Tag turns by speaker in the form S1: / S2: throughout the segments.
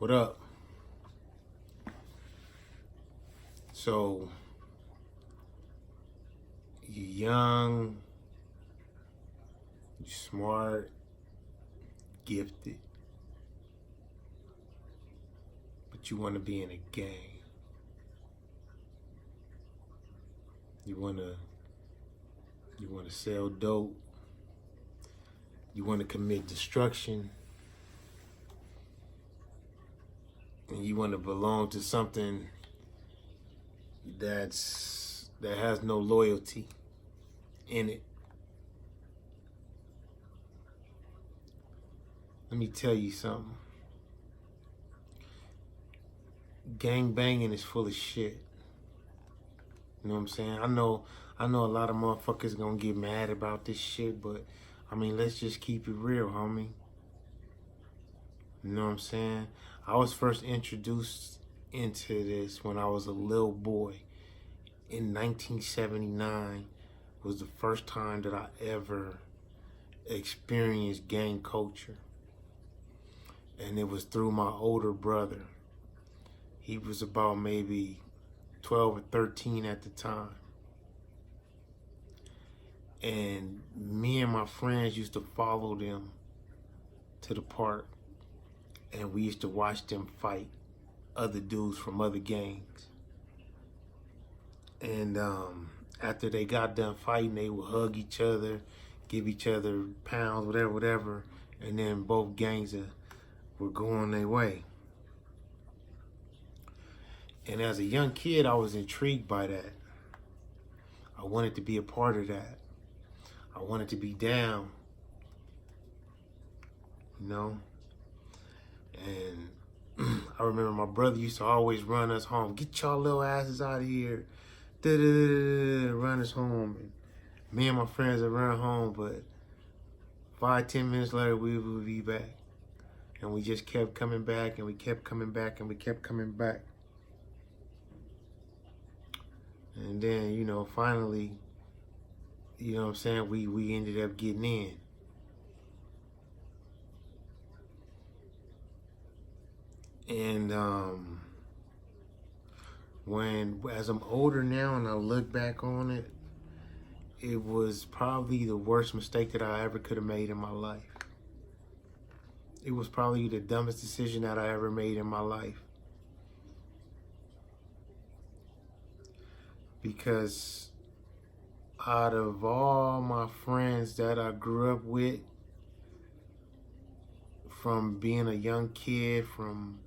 S1: What up? So, you young, you smart, gifted, but you want to be in a gang. You want to sell dope. You want to commit destruction. And you want to belong to something that has no loyalty in it. Let me tell you something. Gang banging is full of shit. You know what I'm saying? I know a lot of motherfuckers gonna get mad about this shit, but I mean, let's just keep it real, homie. You know what I'm saying? I was first introduced into this when I was a little boy. In 1979 was the first time that I ever experienced gang culture. And it was through my older brother. He was about maybe 12 or 13 at the time. And me and my friends used to follow them to the park. And we used to watch them fight other dudes from other gangs. And after they got done fighting, they would hug each other, give each other pounds, whatever. And then both gangs were going their way. And as a young kid, I was intrigued by that. I wanted to be a part of that. I wanted to be down, you know? And I remember my brother used to always run us home. Get y'all little asses out of here. Run us home. And me and my friends would run home, but 5-10 minutes later, we would be back. And we just kept coming back, and we kept coming back, and we kept coming back. And then, you know, finally, you know what I'm saying, we ended up getting in. And as I'm older now and I look back on it, it was probably the worst mistake that I ever could have made in my life. It was probably the dumbest decision that I ever made in my life. Because out of all my friends that I grew up with, from being a young kid, from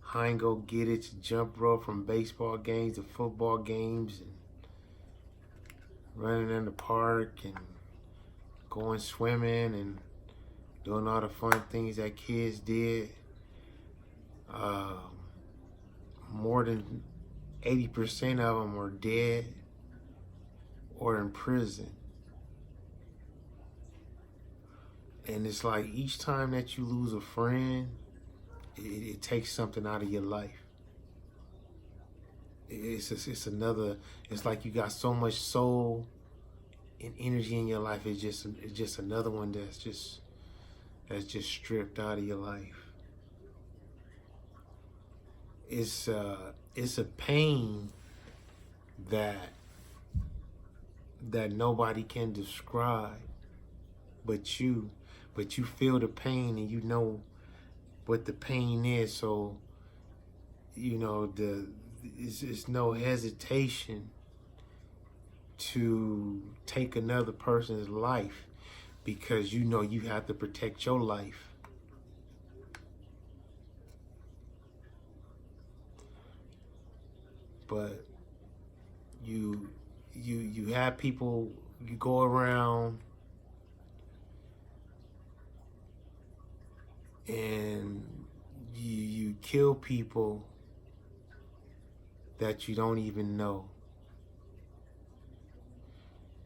S1: high and go get it to jump rope, from baseball games to football games, and running in the park and going swimming and doing all the fun things that kids did, more than 80% of them were dead or in prison. And it's like each time that you lose a friend, it takes something out of your life. It's like you got so much soul and energy in your life. It's just another one that's just stripped out of your life. It's a pain that nobody can describe but you feel the pain and you know what the pain is, so you know it's no hesitation to take another person's life because you know you have to protect your life. But you have people, you go around and you kill people that you don't even know.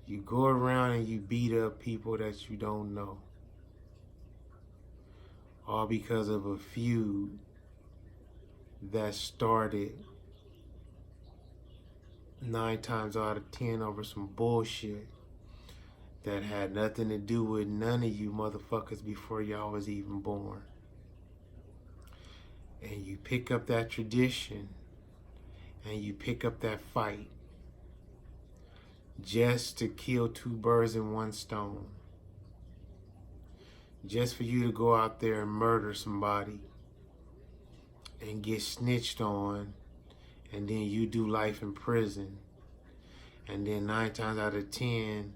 S1: You go around and you beat up people that you don't know. All because of a feud that started 9 times out of 10 over some bullshit that had nothing to do with none of you motherfuckers before y'all was even born. and you pick up that tradition and you pick up that fight just to kill two birds in one stone. Just for you to go out there and murder somebody and get snitched on, and then you do life in prison. And then 9 times out of 10,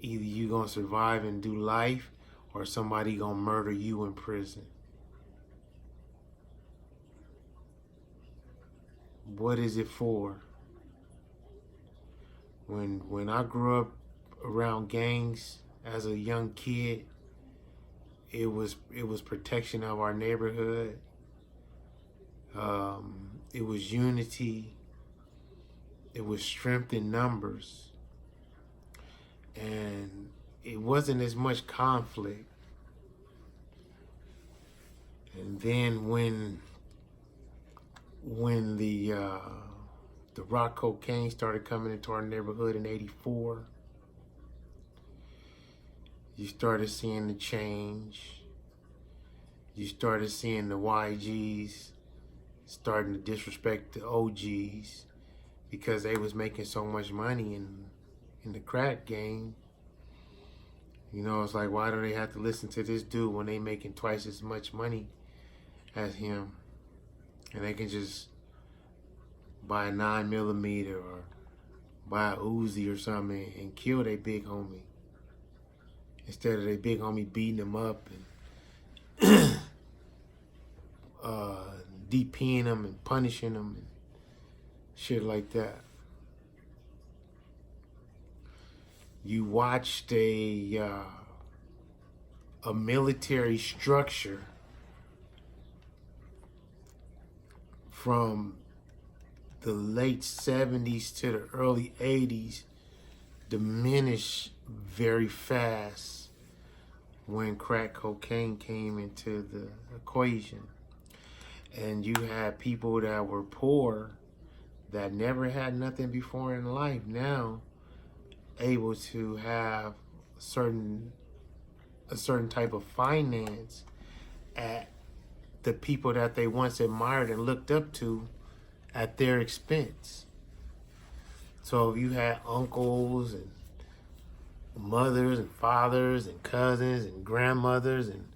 S1: either you gonna survive and do life, or somebody gonna murder you in prison. What is it for? When I grew up around gangs as a young kid, it was protection of our neighborhood. It was unity. It was strength in numbers. And it wasn't as much conflict. And then when the rock cocaine started coming into our neighborhood in '84, you started seeing the change. You started seeing the YGs starting to disrespect the OGs because they was making so much money in the crack game. You know, it's like, why do they have to listen to this dude when they making twice as much money as him? And they can just buy a 9mm or buy a Uzi or something and kill their big homie, instead of their big homie beating them up and DPing them and punishing them and shit like that. You watched a military structure from the late 70s to the early 80s diminish very fast when crack cocaine came into the equation. And you had people that were poor, that never had nothing before in life, now able to have a certain type of finance at the people that they once admired and looked up to at their expense. So if you had uncles and mothers and fathers and cousins and grandmothers and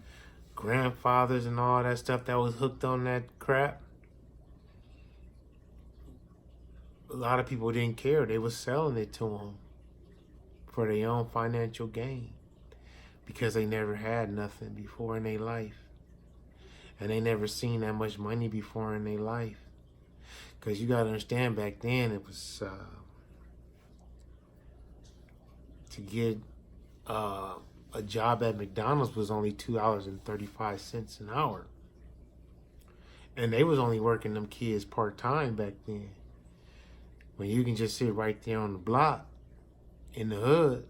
S1: grandfathers and all that stuff that was hooked on that crap, a lot of people didn't care. They was selling it to them for their own financial gain because they never had nothing before in their life. And they never seen that much money before in their life. Because you got to understand, back then it was to get a job at McDonald's was only $2.35 an hour. And they was only working them kids part-time back then. When you can just sit right there on the block in the hood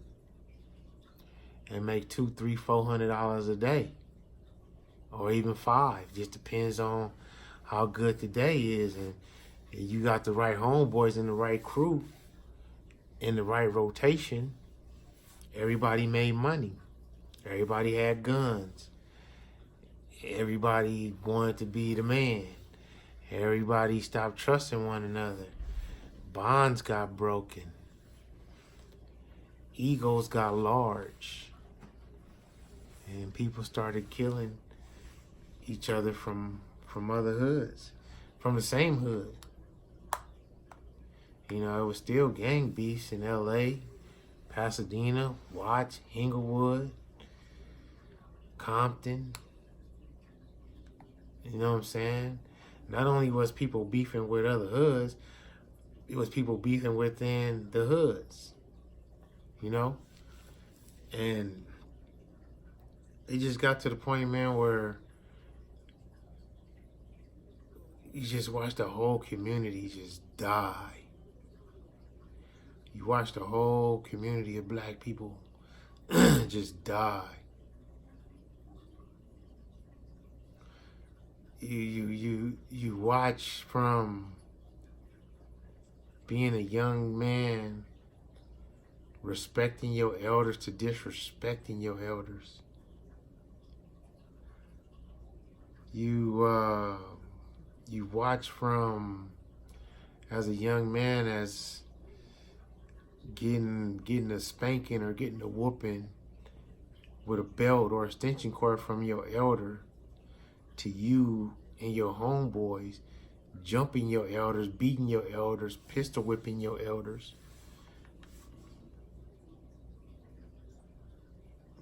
S1: and make $200, $300, $400 a day, or even $5. Just depends on how good the day is, and you got the right homeboys and the right crew in the right rotation. Everybody made money. Everybody had guns. Everybody wanted to be the man. Everybody stopped trusting one another. Bonds got broken. Egos got large. And people started killing each other from other hoods, from the same hood. You know, it was still gang beefs in LA, Pasadena, Watts, Inglewood, Compton. You know what I'm saying? Not only was people beefing with other hoods, it was people beefing within the hoods. You know? And it just got to the point, man, where you just watch the whole community just die. You watch the whole community of black people just die. You watch from being a young man, respecting your elders, to disrespecting your elders. You you watch from as a young man as getting a spanking or getting a whooping with a belt or extension cord from your elder, to you and your homeboys jumping your elders, beating your elders, pistol whipping your elders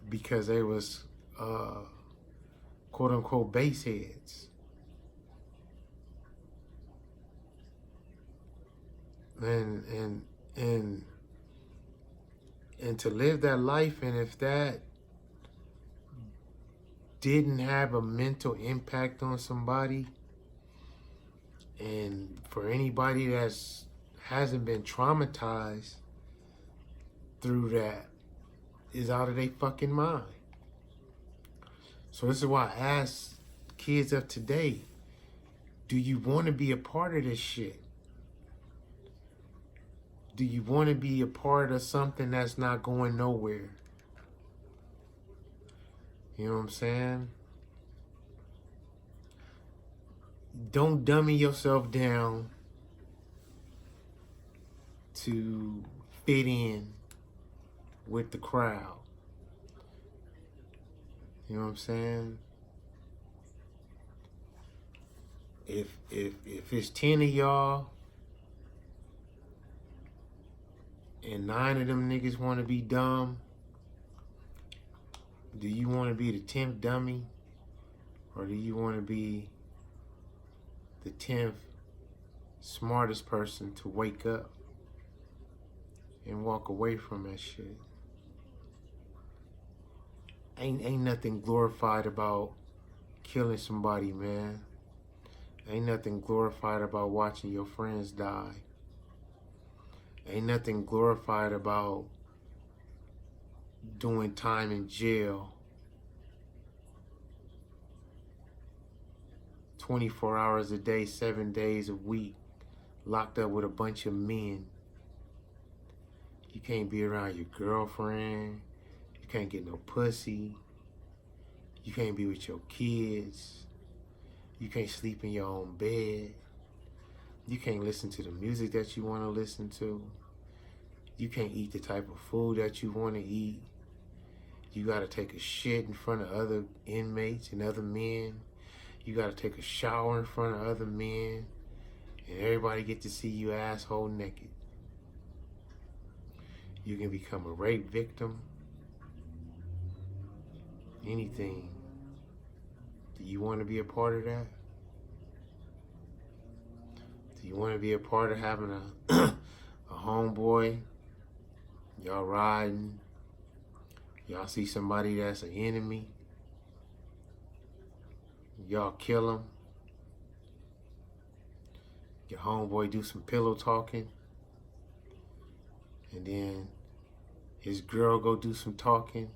S1: because they was quote unquote base heads. And to live that life, and if that didn't have a mental impact on somebody, and for anybody that's hasn't been traumatized through that, is out of their fucking mind. So this is why I ask kids of today, do you want to be a part of this shit? Do you want to be a part of something that's not going nowhere? You know what I'm saying? Don't dummy yourself down to fit in with the crowd. You know what I'm saying? If it's 10 of y'all and 9 of them niggas want to be dumb, do you want to be the 10th dummy, or do you want to be the 10th smartest person to wake up and walk away from that shit? Ain't nothing glorified about killing somebody, man. Ain't nothing glorified about watching your friends die. Ain't nothing glorified about doing time in jail 24 hours a day, 7 days a week, locked up with a bunch of men. You can't be around your girlfriend. You can't get no pussy. You can't be with your kids. You can't sleep in your own bed. You can't listen to the music that you want to listen to. You can't eat the type of food that you want to eat. You got to take a shit in front of other inmates and other men. You got to take a shower in front of other men. And everybody get to see you asshole naked. You can become a rape victim. Anything. Do you want to be a part of that? Do you want to be a part of having a homeboy? Y'all riding. Y'all see somebody that's an enemy. Y'all kill him. Your homeboy do some pillow talking. And then his girl go do some talking.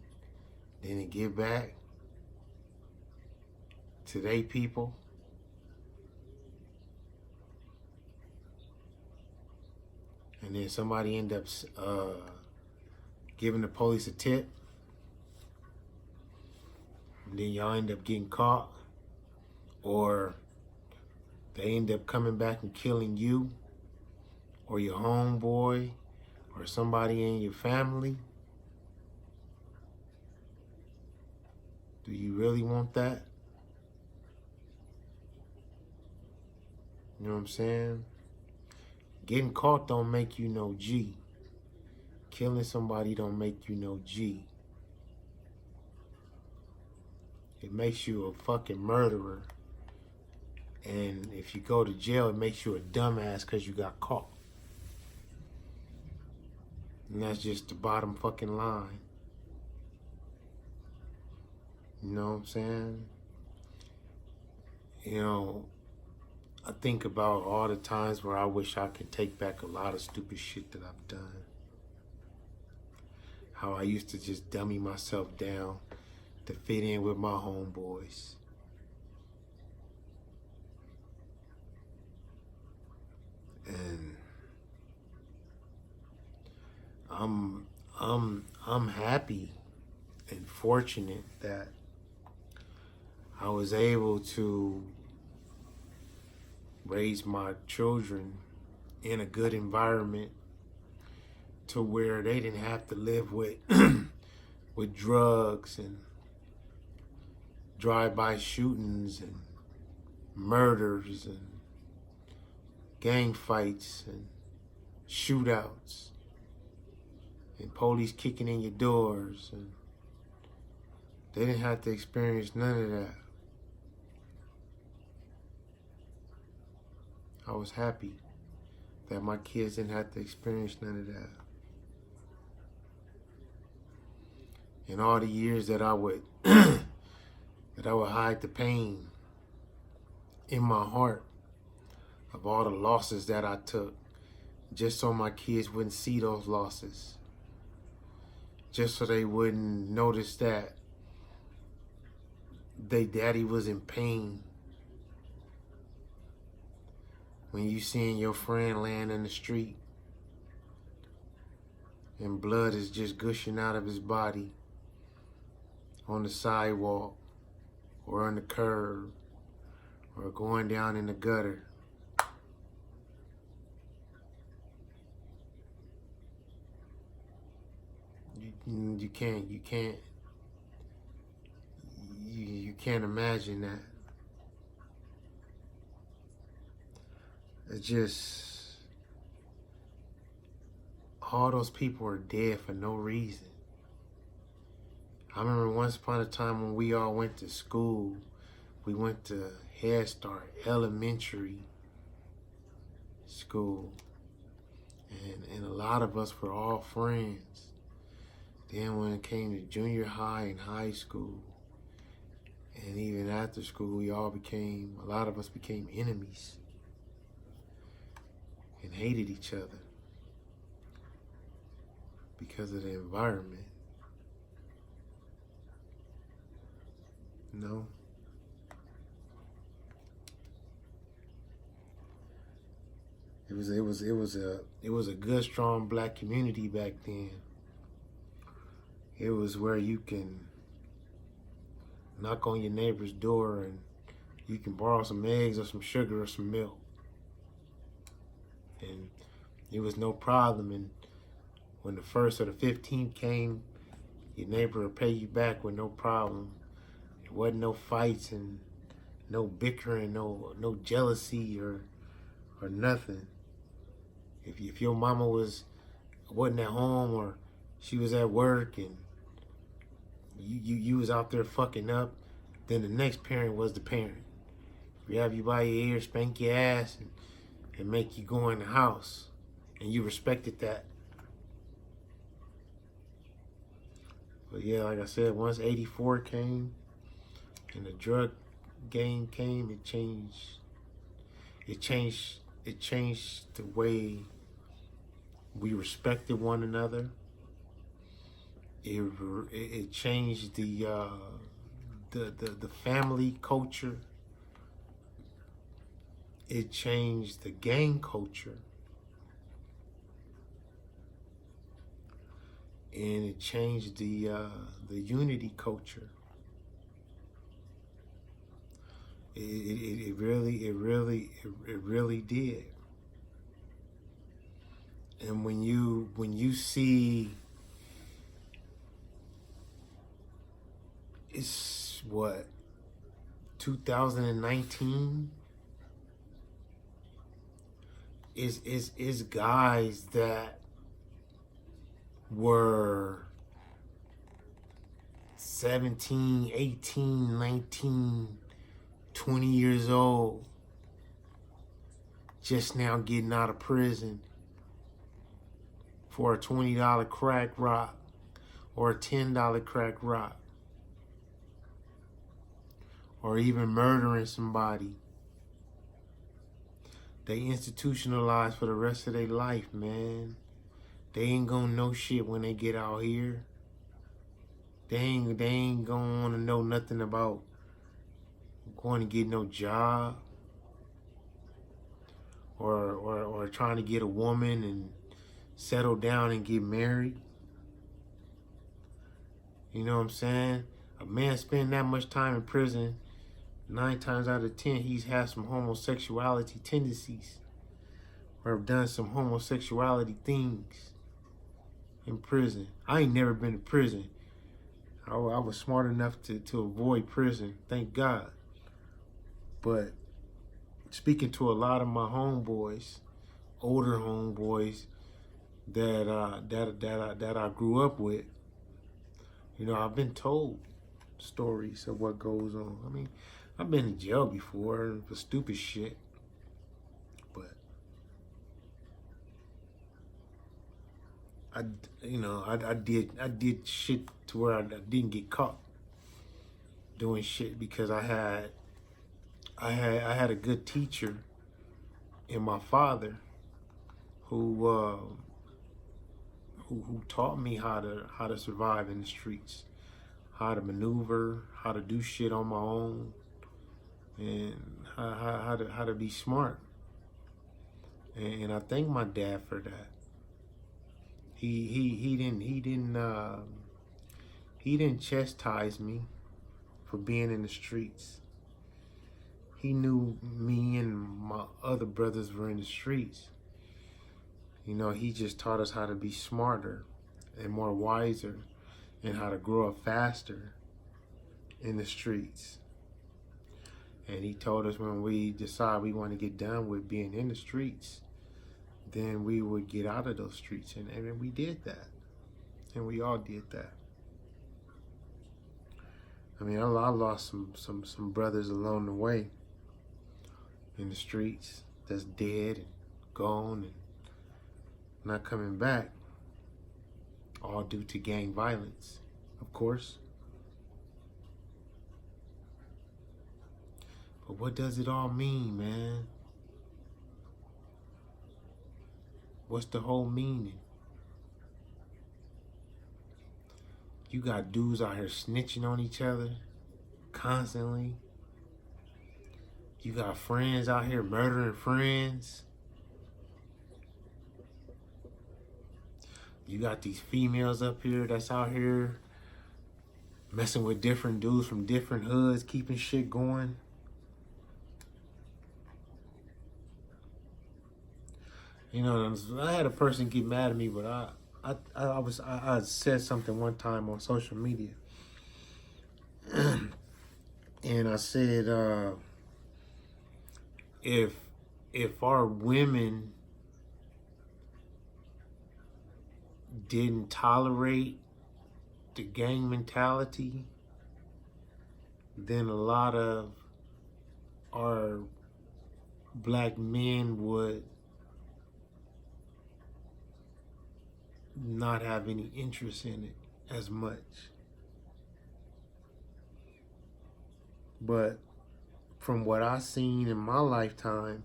S1: Then they get back to they people. And then somebody end up giving the police a tip. And then y'all end up getting caught. Or they end up coming back and killing you or your homeboy or somebody in your family. Do you really want that? You know what I'm saying? Getting caught don't make you no G. Killing somebody don't make you no G. It makes you a fucking murderer. And if you go to jail, it makes you a dumbass because you got caught. And that's just the bottom fucking line. You know what I'm saying? You know, I think about all the times where I wish I could take back a lot of stupid shit that I've done. How I used to just dummy myself down to fit in with my homeboys. And I'm happy and fortunate that I was able to raise my children in a good environment to where they didn't have to live with with drugs and drive-by shootings and murders and gang fights and shootouts and police kicking in your doors, and they didn't have to experience none of that. I was happy that my kids didn't have to experience none of that. And all the years that I would hide the pain in my heart of all the losses that I took, just so my kids wouldn't see those losses, just so they wouldn't notice that their daddy was in pain. When you seeing your friend laying in the street and blood is just gushing out of his body on the sidewalk or on the curb or going down in the gutter. You can't imagine that. It's just, all those people are dead for no reason. I remember once upon a time when we all went to school, we went to Head Start, elementary school, and a lot of us were all friends. Then when it came to junior high and high school, and even after school, a lot of us became enemies and hated each other because of the environment. No. It was a good, strong black community back then. It was where you can knock on your neighbor's door and you can borrow some eggs or some sugar or some milk. And it was no problem. And when the 1st or the 15th came, your neighbor would pay you back with no problem. There wasn't no fights and no bickering, no jealousy or nothing. If your mama wasn't at home or she was at work and you was out there fucking up, then the next parent was the parent. You have you by your ear, spank your ass, and make you go in the house, and you respected that. But yeah, like I said, once '84 came and the drug game came, it changed the way we respected one another. It changed the family culture. It changed the gang culture. And it changed the unity culture. It really did. And when you see, it's what, 2019, is guys that were 17, 18, 19, 20 years old, just now getting out of prison for a $20 crack rock or a $10 crack rock, or even murdering somebody. They institutionalized for the rest of their life, man. They ain't gonna know shit when they get out here. They ain't gonna wanna know nothing about going to get no job or trying to get a woman and settle down and get married. You know what I'm saying? A man spending that much time in prison 9 times out of 10, he's had some homosexuality tendencies or have done some homosexuality things in prison. I ain't never been to prison. I was smart enough to avoid prison, thank God. But speaking to a lot of my homeboys, older homeboys that I grew up with, you know, I've been told stories of what goes on. I mean, I've been in jail before for stupid shit, but I did shit to where I didn't get caught doing shit because I had a good teacher in my father who taught me how to survive in the streets, how to maneuver, how to do shit on my own, and how to be smart. And I thank my dad for that. He didn't chastise me for being in the streets. He knew me and my other brothers were in the streets. You know, he just taught us how to be smarter and more wiser and how to grow up faster in the streets. And he told us when we decide we want to get done with being in the streets, then we would get out of those streets. And we did that. And we all did that. I mean, I lost some brothers along the way in the streets that's dead and gone and not coming back, all due to gang violence, of course. But what does it all mean, man? What's the whole meaning? You got dudes out here snitching on each other constantly. You got friends out here murdering friends. You got these females up here that's out here messing with different dudes from different hoods, keeping shit going. You know, I had a person get mad at me, but I said something one time on social media, and I said, if our women didn't tolerate the gang mentality, then a lot of our black men would not have any interest in it as much. But from what I seen in my lifetime,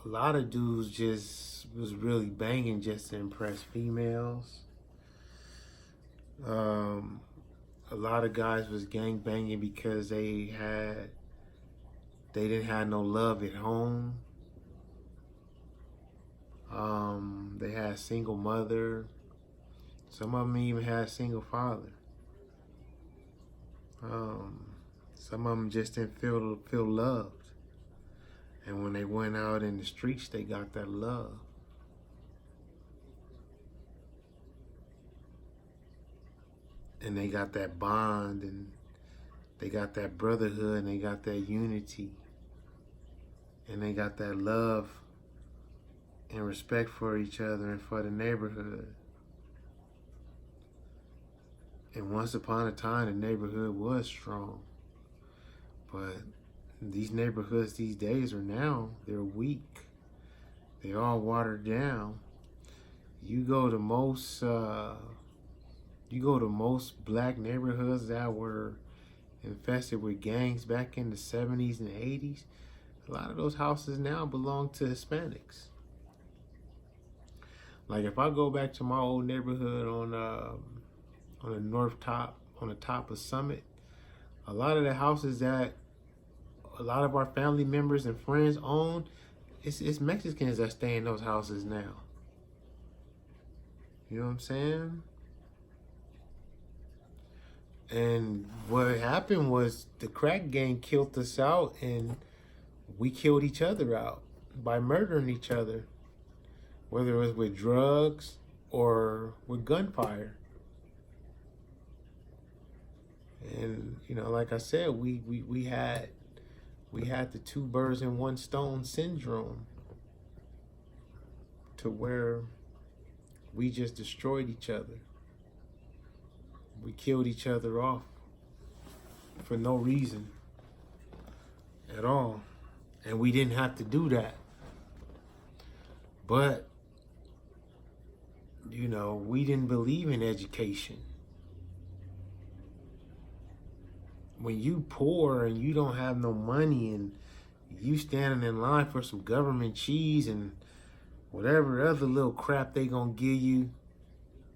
S1: a lot of dudes just was really banging just to impress females. A lot of guys was gang banging because they didn't have no love at home. They had a single mother. Some of them even had a single father. Some of them just didn't feel loved. And when they went out in the streets, they got that love. And they got that bond, and they got that brotherhood, and they got that unity. And they got that love and respect for each other and for the neighborhood. And once upon a time, the neighborhood was strong. But these neighborhoods these days they're weak. They're all watered down. You go to most black neighborhoods that were infested with gangs back in the 70s and 80s. A lot of those houses now belong to Hispanics. Like if I go back to my old neighborhood on the north top, on the top of Summit, a lot of the houses that a lot of our family members and friends own, it's Mexicans that stay in those houses now. You know what I'm saying? And what happened was the crack gang killed us out, and we killed each other out by murdering each other, whether it was with drugs or with gunfire. And you know, like I said, we had the two birds in one stone syndrome, to where we just destroyed each other. We killed each other off for no reason at all. And we didn't have to do that. But, you know, we didn't believe in education. When you poor and you don't have no money and you standing in line for some government cheese and whatever other little crap they gonna give you,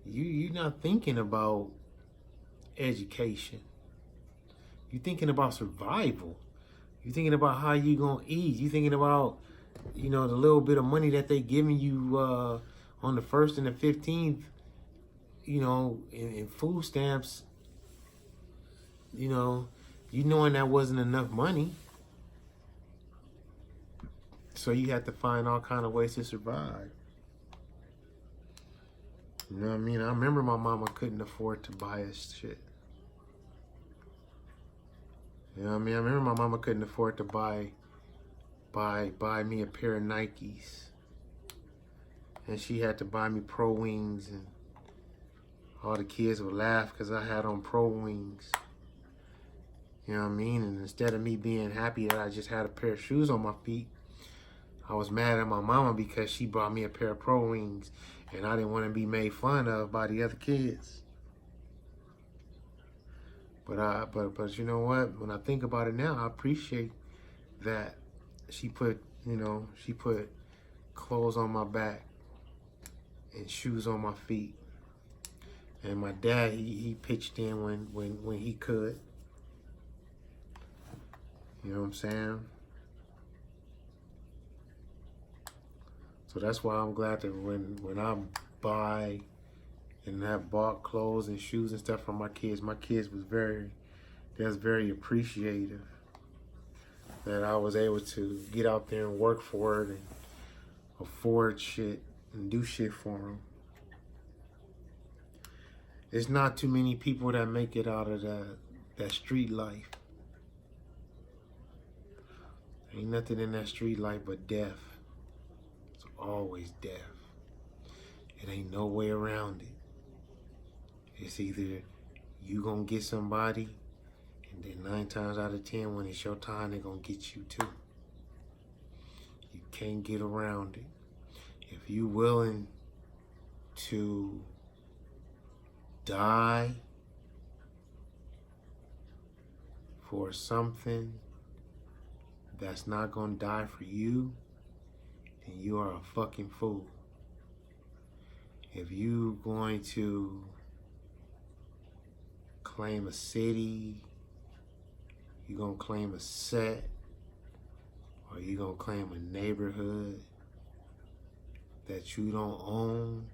S1: you're not thinking about education. You're thinking about survival. You're thinking about how you gonna eat. You're thinking about, you know, the little bit of money that they giving you on the 1st and the 15th, you know, in food stamps. You know, you knowing that wasn't enough money. So you had to find all kind of ways to survive. You know what I mean? I remember my mama couldn't afford to buy us shit. You know what I mean? I remember my mama couldn't afford to buy me a pair of Nikes. And she had to buy me Pro Wings, and all the kids would laugh because I had on Pro Wings. You know what I mean? And instead of me being happy that I just had a pair of shoes on my feet, I was mad at my mama because she bought me a pair of Pro Wings, and I didn't want to be made fun of by the other kids. But you know what? When I think about it now, I appreciate that she put clothes on my back and shoes on my feet. And my dad, he pitched in when he could. You know what I'm saying? So that's why I'm glad that when I buy and have bought clothes and shoes and stuff for my kids was very appreciative that I was able to get out there and work for it and afford shit and do shit for them. There's not too many people that make it out of that street life. Ain't nothing in that street life but death. It's always death. It ain't no way around it. It's either you gonna get somebody, and then 9 times out of 10, when it's your time, they're gonna get you too. You can't get around it. If you willing to die for something that's not gonna die for you, then you are a fucking fool. If you going to claim a city, you gonna claim a set, or you gonna claim a neighborhood that you don't own,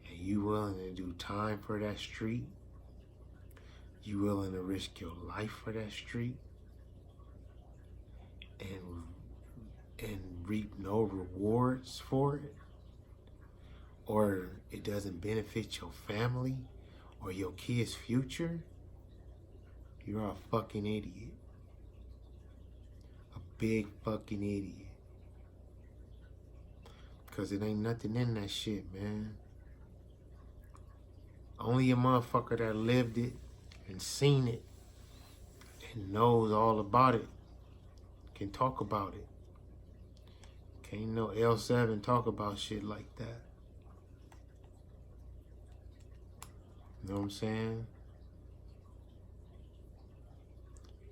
S1: and you willing to do time for that street, you willing to risk your life for that street, and reap no rewards for it, or it doesn't benefit your family or your kids' future, you're a fucking idiot. A big fucking idiot. Because it ain't nothing in that shit, man. Only a motherfucker that lived it and seen it and knows all about it can talk about it. Can't no L7 talk about shit like that. You know what I'm saying?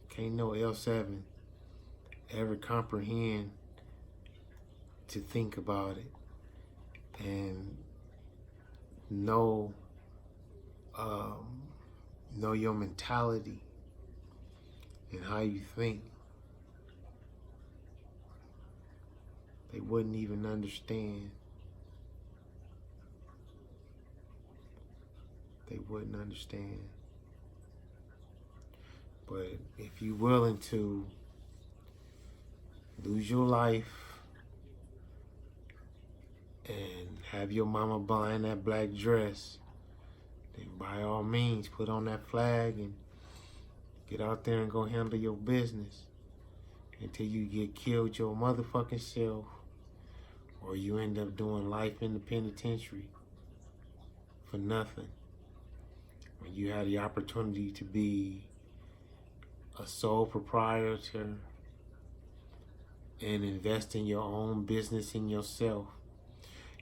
S1: Can't no L7 ever comprehend to think about it and know your mentality and how you think. They wouldn't even understand. They wouldn't understand. But if you're willing to lose your life and have your mama buying that black dress, then by all means put on that flag and get out there and go handle your business until you get killed your motherfucking self, or you end up doing life in the penitentiary for nothing. When you had the opportunity to be a sole proprietor and invest in your own business in yourself,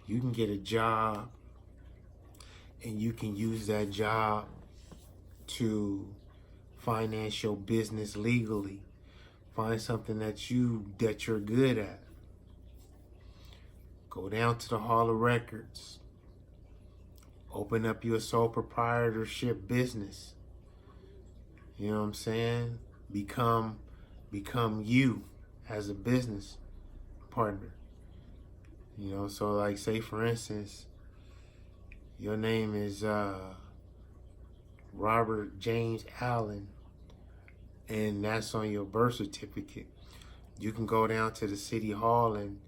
S1: you can get a job and you can use that job to finance your business legally. Find something that you're good at. Go down to the Hall of Records. Open up your sole proprietorship business. You know what I'm saying? Become you as a business partner. You know, so like say for instance, your name is Robert James Allen, and that's on your birth certificate. You can go down to the city hall and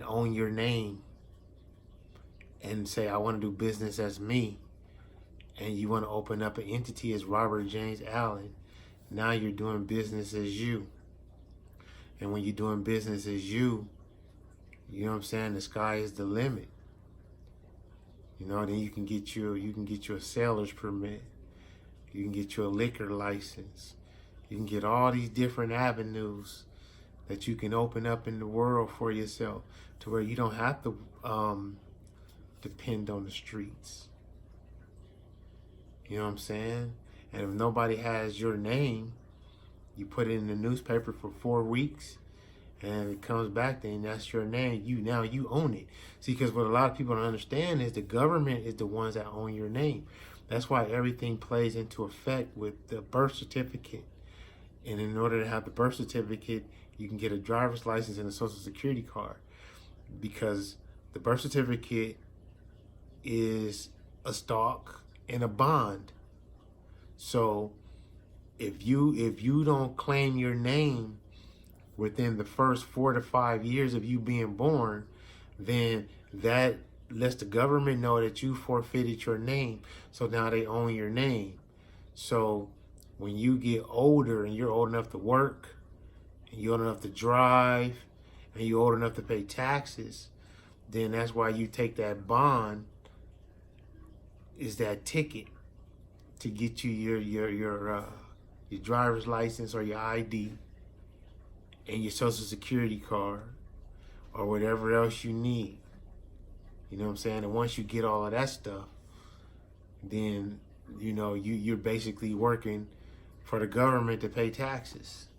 S1: own your name and say, I want to do business as me. And you want to open up an entity as Robert James Allen. Now you're doing business as you. And when you're doing business as you know what I'm saying, the sky is the limit. You know, then you can get you a sailor's permit. You can get you a liquor license. You can get all these different avenues that you can open up in the world for yourself, to where you don't have to depend on the streets. You know what I'm saying? And if nobody has your name, you put it in the newspaper for 4 weeks, and it comes back, then that's your name. Now you own it. See, because what a lot of people don't understand is the government is the ones that own your name. That's why everything plays into effect with the birth certificate. And in order to have the birth certificate, you can get a driver's license and a social security card, because the birth certificate is a stock and a bond. So if you don't claim your name within the first 4 to 5 years of you being born, then that lets the government know that you forfeited your name. So now they own your name. So when you get older and you're old enough to work, and you're old enough to drive, and you're old enough to pay taxes, then that's why you take that bond, is that ticket to get you your driver's license or your ID and your social security card or whatever else you need. You know what I'm saying? And once you get all of that stuff, then you know you're basically working for the government to pay taxes.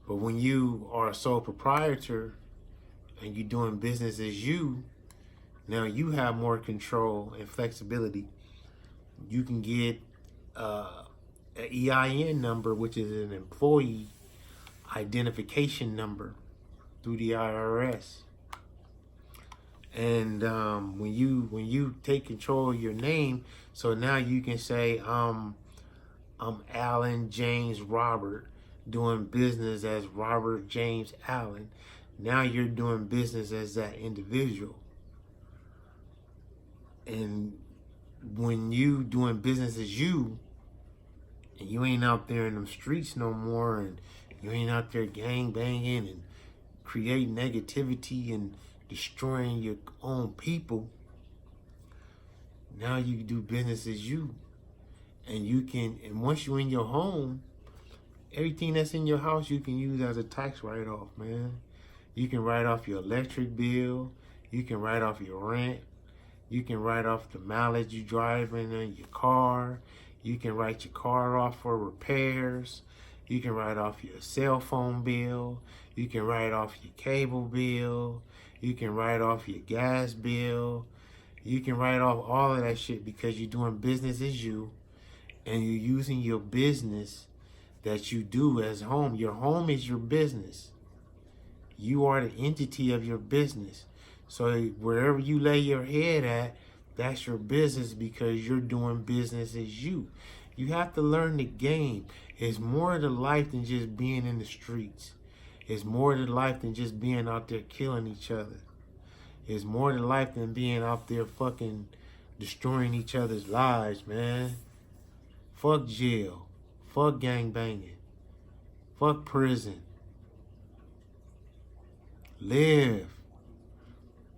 S1: But when you are a sole proprietor and you're doing business as you, now you have more control and flexibility. You can get an EIN number, which is an employee identification number, through the IRS. And when you take control of your name, so now you can say, I'm Allen James Robert, doing business as Robert James Allen. Now you're doing business as that individual. And when you doing business as you, and you ain't out there in them streets no more, and you ain't out there gang banging and creating negativity and destroying your own people, now you do business as you. And once you're in your home, everything that's in your house you can use as a tax write-off, man. You can write off your electric bill, you can write off your rent, you can write off the mileage you driving in your car, you can write your car off for repairs, you can write off your cell phone bill, you can write off your cable bill, you can write off your gas bill, you can write off all of that shit, because you're doing business as you, and you're using your business that you do as home. Your home is your business. You are the entity of your business. So wherever you lay your head at, that's your business because you're doing business as you. You have to learn the game. It's more to life than just being in the streets. It's more to life than just being out there killing each other. It's more to life than being out there fucking destroying each other's lives, man. Fuck jail. Fuck gang banging. Fuck prison. Live.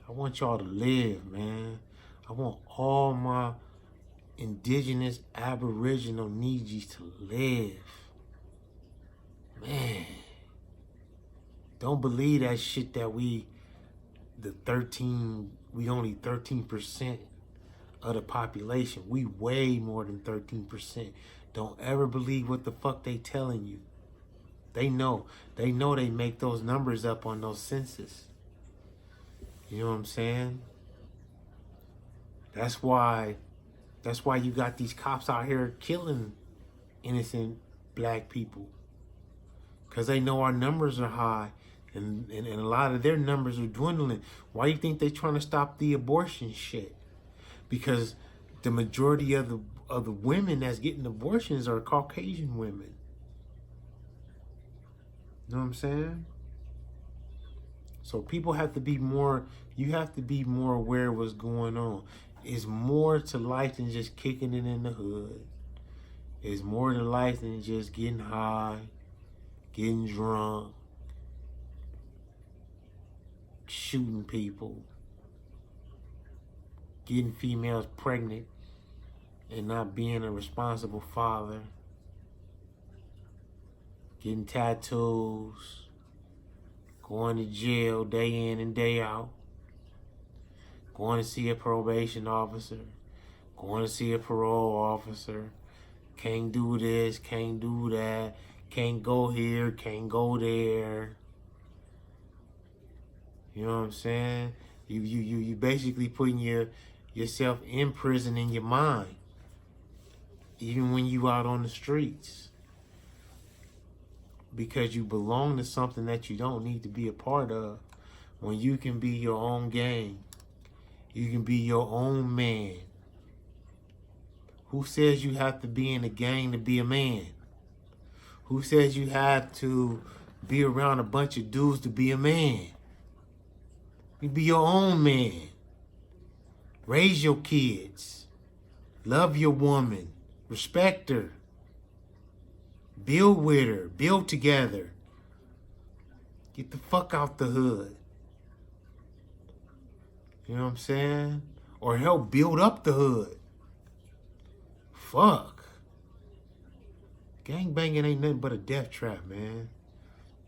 S1: I want y'all to live, man. I want all my indigenous aboriginal Nijis to live. Man. Don't believe that shit that we only 13% of the population. We way more than 13%. Don't ever believe what the fuck they telling you. They know they make those numbers up on those census. You know what I'm saying? That's why you got these cops out here killing innocent black people. Because they know our numbers are high and a lot of their numbers are dwindling. Why do you think they're trying to stop the abortion shit? Because the majority of the women that's getting abortions are Caucasian women. You know what I'm saying? So people have to be more, you have to be more aware of what's going on. It's more to life than just kicking it in the hood. It's more to life than just getting high, getting drunk, shooting people, getting females pregnant and not being a responsible father, getting tattoos, going to jail day in and day out, going to see a probation officer, going to see a parole officer, can't do this, can't do that, can't go here, can't go there. You know what I'm saying? You basically putting yourself in prison in your mind, even when you out on the streets, because you belong to something that you don't need to be a part of. When you can be your own gang, you can be your own man. Who says you have to be in a gang to be a man? Who says you have to be around a bunch of dudes to be a man? You be your own man. Raise your kids. Love your woman. Respect her. Build with her. Build together. Get the fuck out the hood. You know what I'm saying? Or help build up the hood. Fuck. Gangbanging ain't nothing but a death trap, man.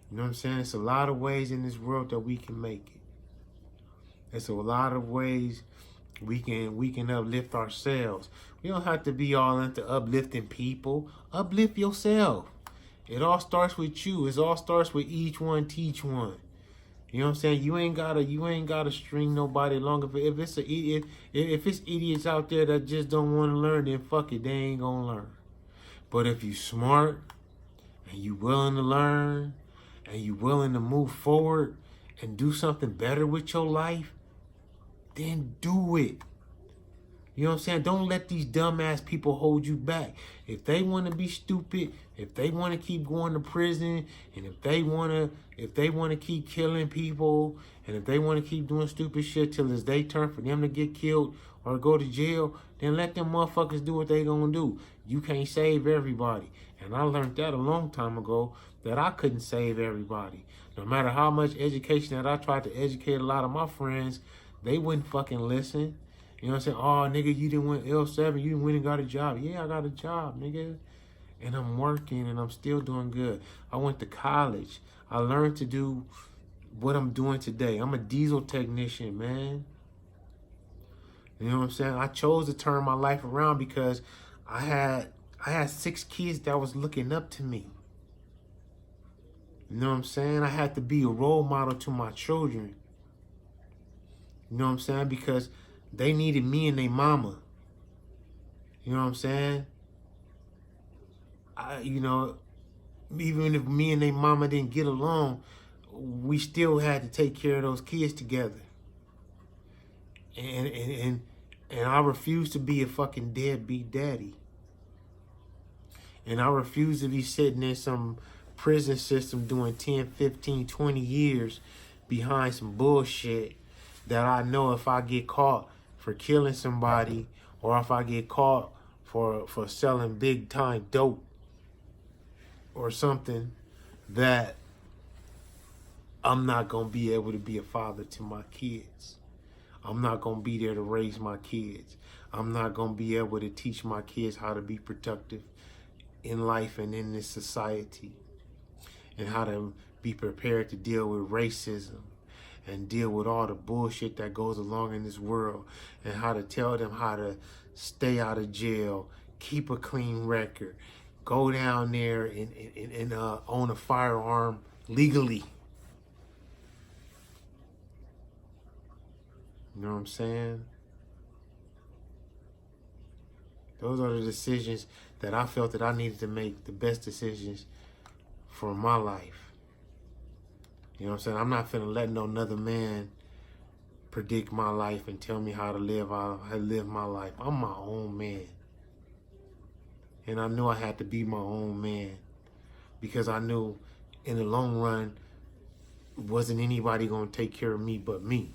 S1: You know what I'm saying? It's a lot of ways in this world that we can make it. There's a lot of ways we can uplift ourselves. We don't have to be all into uplifting people. Uplift yourself. It all starts with you. It all starts with each one teach one. You know what I'm saying? You ain't gotta string nobody along. If it's idiots out there that just don't want to learn, then fuck it, they ain't gonna learn. But if you smart and you willing to learn and you willing to move forward and do something better with your life, then do it. You know what I'm saying? Don't let these dumbass people hold you back. If they want to be stupid, if they want to keep going to prison, and if they want to keep killing people, and if they want to keep doing stupid shit till it's their turn for them to get killed or go to jail, then let them motherfuckers do what they gonna do. You can't save everybody. And I learned that a long time ago, that I couldn't save everybody. No matter how much education that I tried to educate a lot of my friends, they wouldn't fucking listen. You know what I'm saying? Oh, nigga, you didn't win L7. You didn't win and got a job. Yeah, I got a job, nigga. And I'm working and I'm still doing good. I went to college. I learned to do what I'm doing today. I'm a diesel technician, man. You know what I'm saying? I chose to turn my life around because I had 6 kids that was looking up to me. You know what I'm saying? I had to be a role model to my children. You know what I'm saying? Because they needed me and their mama. You know what I'm saying? Even if me and their mama didn't get along, we still had to take care of those kids together. And And I refuse to be a fucking deadbeat daddy. And I refuse to be sitting in some prison system doing 10, 15, 20 years behind some bullshit that I know if I get caught for killing somebody, or if I get caught for selling big time dope or something, that I'm not going to be able to be a father to my kids. I'm not going to be there to raise my kids. I'm not going to be able to teach my kids how to be productive in life and in this society, and how to be prepared to deal with racism and deal with all the bullshit that goes along in this world, and how to tell them how to stay out of jail, keep a clean record, go down there and own a firearm legally. You know what I'm saying? Those are the decisions that I felt that I needed to make, the best decisions for my life. You know what I'm saying? I'm not finna let no another man predict my life and tell me how to live my life. I'm my own man. And I knew I had to be my own man, because I knew in the long run, wasn't anybody gonna take care of me but me.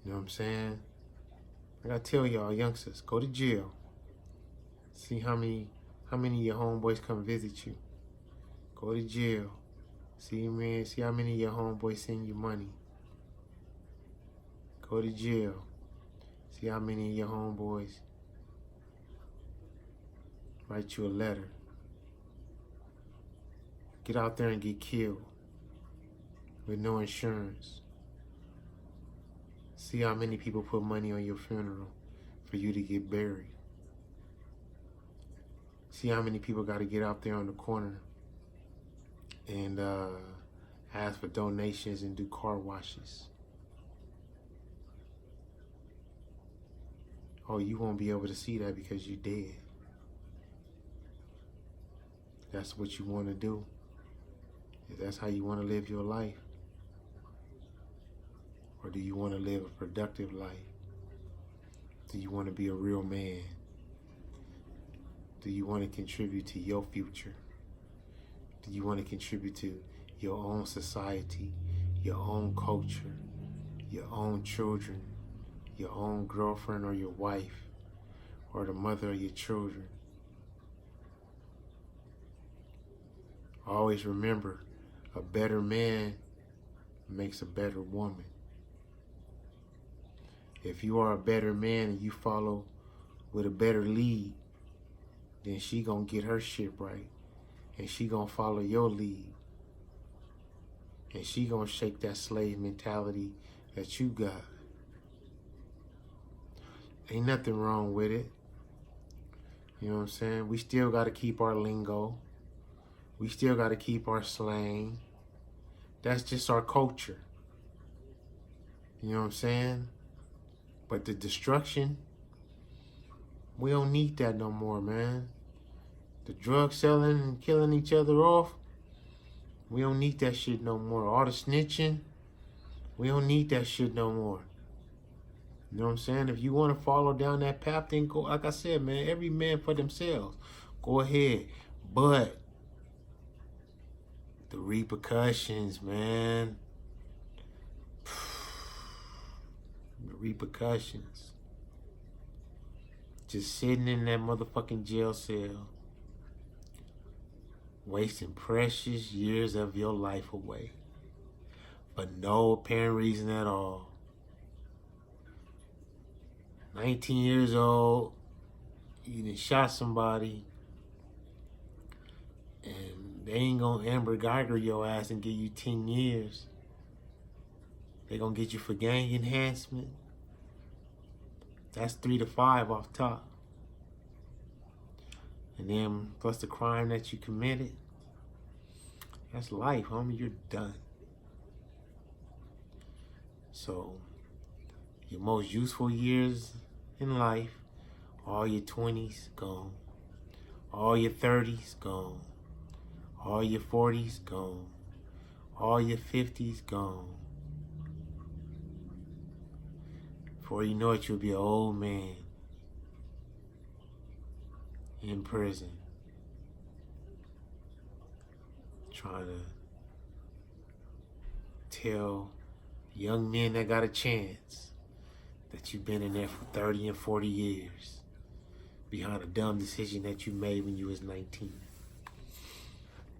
S1: You know what I'm saying? I gotta tell y'all, youngsters, go to jail. See how many of your homeboys come visit you. Go to jail. See, man, see how many of your homeboys send you money. Go to jail. See how many of your homeboys write you a letter. Get out there and get killed with no insurance. See how many people put money on your funeral for you to get buried. See how many people got to get out there on the corner and ask for donations and do car washes. Oh, you won't be able to see that because you're dead. That's what you want to do. If that's how you want to live your life. Or do you want to live a productive life? Do you want to be a real man? Do you want to contribute to your future? Do you want to contribute to your own society, your own culture, your own children, your own girlfriend or your wife, or the mother of your children? Always remember, a better man makes a better woman. If you are a better man and you follow with a better lead, then she gonna get her shit right. And she gonna follow your lead. And she gonna shake that slave mentality that you got. Ain't nothing wrong with it. You know what I'm saying? We still gotta keep our lingo. We still gotta keep our slang. That's just our culture. You know what I'm saying? But the destruction, we don't need that no more, man. The drug selling and killing each other off, we don't need that shit no more. All the snitching, we don't need that shit no more. You know what I'm saying? If you want to follow down that path, then go. Like I said, man, every man for themselves. Go ahead. But the repercussions, man. The repercussions. Just sitting in that motherfucking jail cell, wasting precious years of your life away for no apparent reason at all. 19 years old, you done shot somebody, and they ain't gonna Amber Geiger your ass and give you 10 years. They gonna get you for gang enhancement. That's 3 to 5 off top. And then plus the crime that you committed. That's life, homie. You're done. So, your most useful years in life, all your 20s gone. All your 30s gone. All your 40s gone. All your 50s gone. Before you know it, you'll be an old man in prison trying to tell young men that got a chance that you've been in there for 30 and 40 years behind a dumb decision that you made when you was 19.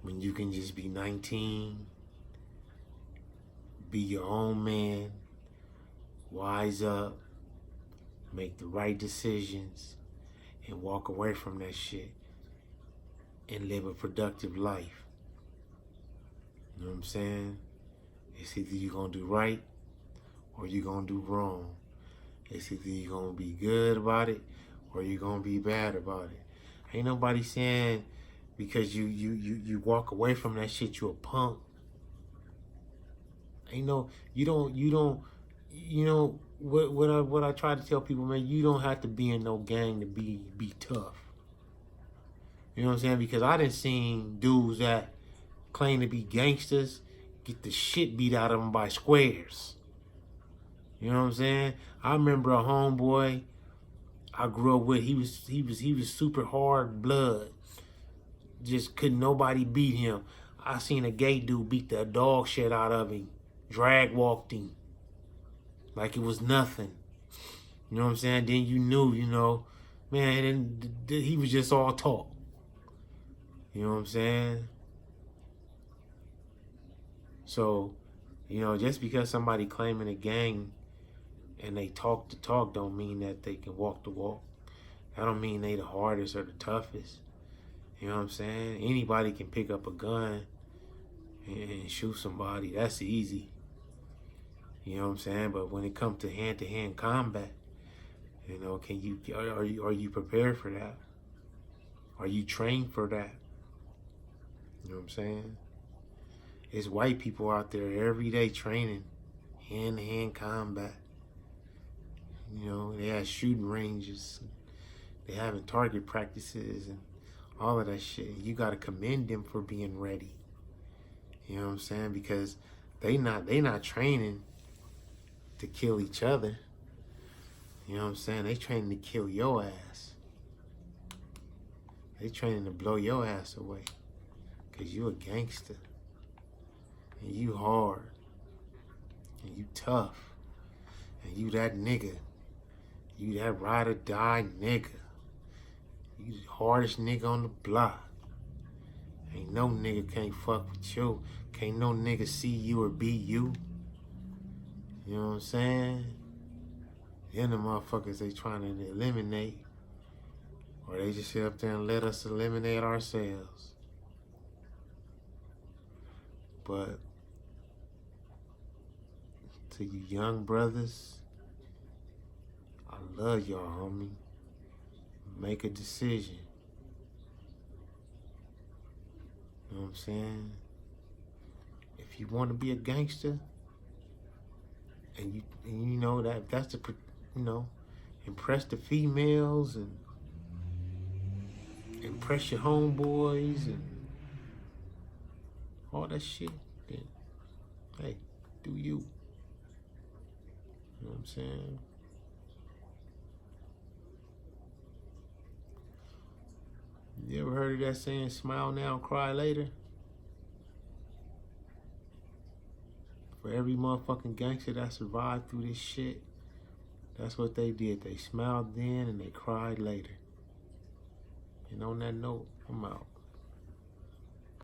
S1: When you can just be 19, be your own man, wise up, make the right decisions, and walk away from that shit and live a productive life. You know what I'm saying? It's either you're gonna do right or you're gonna do wrong. It's either you're gonna be good about it or you're gonna be bad about it. Ain't nobody saying because you walk away from that shit, you a punk. Ain't no, you know what I try to tell people, man, you don't have to be in no gang to be tough. You know what I'm saying? Because I done seen dudes that claim to be gangsters get the shit beat out of them by squares. You know what I'm saying? I remember a homeboy I grew up with. He was super hard blood. Just couldn't nobody beat him. I seen a gay dude beat the dog shit out of him, drag walked him like it was nothing. You know what I'm saying? Then you knew, you know, man, and he was just all talk. You know what I'm saying? So, you know, just because somebody claiming a gang and they talk the talk don't mean that they can walk the walk. That don't mean they the hardest or the toughest. You know what I'm saying? Anybody can pick up a gun and shoot somebody. That's easy. You know what I'm saying? But when it comes to hand-to-hand combat, you know, are you prepared for that? Are you trained for that? You know what I'm saying? It's white people out there every day training hand-to-hand combat. You know, they have shooting ranges. They having target practices and all of that shit. You got to commend them for being ready. You know what I'm saying? Because they not training to kill each other. You know what I'm saying? They training to kill your ass. They training to blow your ass away. Because you a gangster. And you hard. And you tough. And you that nigga. You that ride or die nigga. You the hardest nigga on the block. Ain't no nigga can't fuck with you. Can't no nigga see you or be you. You know what I'm saying? Then the motherfuckers they trying to eliminate. Or they just sit up there and let us eliminate ourselves. But to you young brothers, I love y'all, homie. Make a decision. You know what I'm saying? If you want to be a gangster, and you know that's the, you know, impress the females and impress your homeboys and all that shit, then hey, do you. You know what I'm saying? You ever heard of that saying, smile now, cry later? For every motherfucking gangster that survived through this shit, that's what they did. They smiled then and they cried later. And on that note, I'm out.